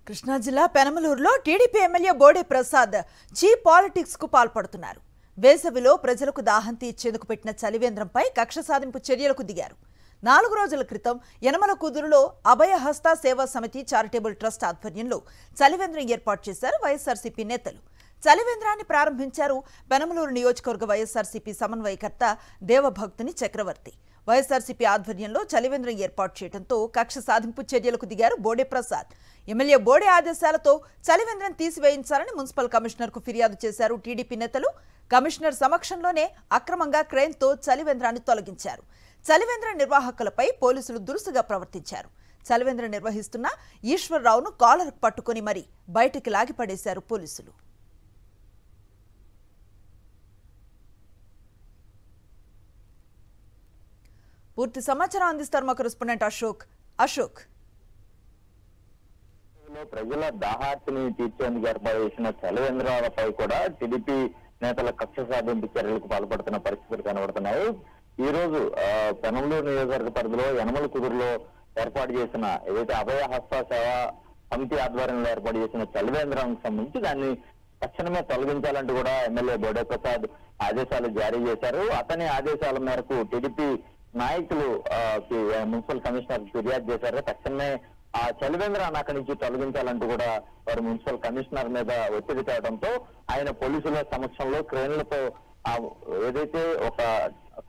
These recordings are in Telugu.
కృష్ణా జిల్లా పెనమలూరులో TDP MLA Bode Prasad cheap politics కు పాల్పడుతున్నారు. వేసవిలో ప్రజలకు దాహం తీర్చేందుకు పెట్టిన చలివేంద్రంపై కక్ష సాధింపు చర్యలకు దిగారు. 4 రోజుల క్రితం యనమల కుదురులో అభయహస్త సేవా సమితి చారిటబుల్ ట్రస్ట్ ఆధ్వర్యంలో చలివేంద్రం ఏర్పాటు చేశారు వైఎస్ఆర్సీపీ నేతలు. చలివేంద్రాన్ని ప్రారంభించారు పెనమలూరు నియోజకవర్గ వైఎస్ఆర్సీపీ సమన్వయకర్త దేవభక్తుని చక్రవర్తి. వైఎస్ఆర్సీపీ ఆధ్వర్యంలో చలివేంద్రం ఏర్పాటు చేయడంతో కక్ష సాధింపు చర్యలకు దిగారు బోడే ప్రసాద్. ఎమ్మెల్యే బోడే ఆదేశాలతో చలివేంద్రం తీసివేయించాలని మున్సిపల్ కమిషనర్కు ఫిర్యాదు చేశారు టీడీపీ నేతలు. కమిషనర్ సమక్షంలోనే అక్రమంగా క్రేన్తో చలివేంద్రాన్ని తొలగించారు. చలివేంద్ర నిర్వాహకులపై పోలీసులు దురుసుగా ప్రవర్తించారు. చలివేంద్రం నిర్వహిస్తున్న ఈశ్వర్రావును కాలర్ పట్టుకుని మరీ బయటికి లాగిపడేశారు పోలీసులు. పూర్తి సమాచారం అందిస్తారు మా కరెస్పాండెంట్ అశోక్. ప్రజల దాహార్తిని తీర్చేందుకు ఏర్పాటు చేసిన చలివేంద్రాలపై కూడా టీడీపీ నేతల కక్ష సాధింపు చర్యలకు పాల్పడుతున్న పరిస్థితులు కనబడుతున్నాయి. ఈ రోజు పెనమలూరు నియోజకవర్గ పరిధిలో యనమల కుదురులో ఏర్పాటు చేసిన ఏదైతే అభయహస్త సేవా సమితి ఆధ్వర్యంలో ఏర్పాటు చేసిన చలివేంద్రానికి సంబంధించి దాన్ని తక్షణమే తొలగించాలంటూ కూడా ఎమ్మెల్యే బోడే ప్రసాద్ ఆదేశాలు జారీ చేశారు. అతని ఆదేశాల మేరకు టీడీపీ నాయకులు మున్సిపల్ కమిషనర్ ఫిర్యాదు చేశారు. తక్షణమే ఆ చలివేంద్రాన్ని అక్కడి నుంచి తొలగించాలంటూ కూడా వారు మున్సిపల్ కమిషనర్ మీద ఒత్తిడి తేవడంతో ఆయన పోలీసుల సమక్షంలో క్రేన్లతో ఏదైతే ఒక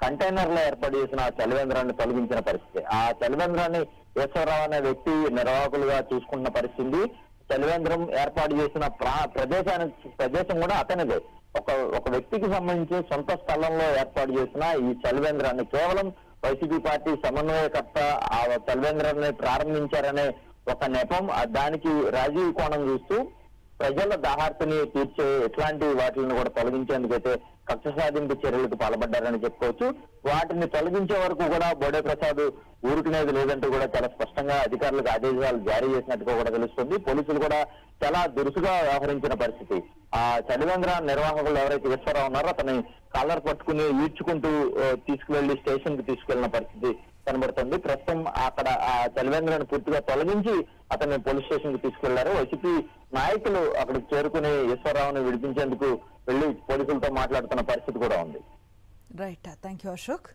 కంటైనర్ లో ఏర్పాటు చేసిన ఆ చలివేంద్రాన్ని తొలగించిన పరిస్థితి. ఆ చలివేంద్రాన్ని ఈశ్వరరావు అనే వ్యక్తి నిర్వాహకులుగా చూసుకుంటున్న పరిస్థితి. చలివేంద్రం ఏర్పాటు చేసిన ప్రదేశం కూడా అతనిదే. ఒక వ్యక్తికి సంబంధించి సొంత స్థలంలో ఏర్పాటు చేసిన ఈ చలివేంద్రాన్ని కేవలం వైసీపీ పార్టీ సమన్వయకర్త ఆ చలివేంద్రాన్ని ప్రారంభించారనే ఒక నెపం, దానికి రాజీవ్ కోణం చూస్తూ ప్రజల దాహార్తిని తీర్చే ఇట్లాంటి వాటిని కూడా తొలగించేందుకైతే కక్ష సాధింపు చర్యలకు పాల్పడ్డారని చెప్పుకోవచ్చు. వాటిని తొలగించే వరకు కూడా బోడే ప్రసాద్ ఊరుకునేది లేదంటూ కూడా చాలా స్పష్టంగా అధికారులకు ఆదేశాలు జారీ చేసినట్టుగా కూడా తెలుస్తుంది. పోలీసులు కూడా చాలా దురుసుగా వ్యవహరించిన పరిస్థితి. ఆ చలివేంద్ర నిర్వాహకులు ఎవరైతే ఈశ్వరరావు ఉన్నారో అతని కాలర్ పట్టుకుని ఈడ్చుకుంటూ తీసుకువెళ్లి స్టేషన్ కి తీసుకెళ్లిన పరిస్థితి కనబడుతుంది. ప్రస్తుతం అక్కడ ఆ చలివేంద్రాన్ని పూర్తిగా తొలగించి అతన్ని పోలీస్ స్టేషన్ కి తీసుకెళ్లారు. వైసీపీ నాయకులు అక్కడికి చేరుకుని ఈశ్వరరావుని విడిపించేందుకు వెళ్లి పోలీసులతో మాట్లాడుతున్న పరిస్థితి కూడా ఉంది. Right, thank you Ashok.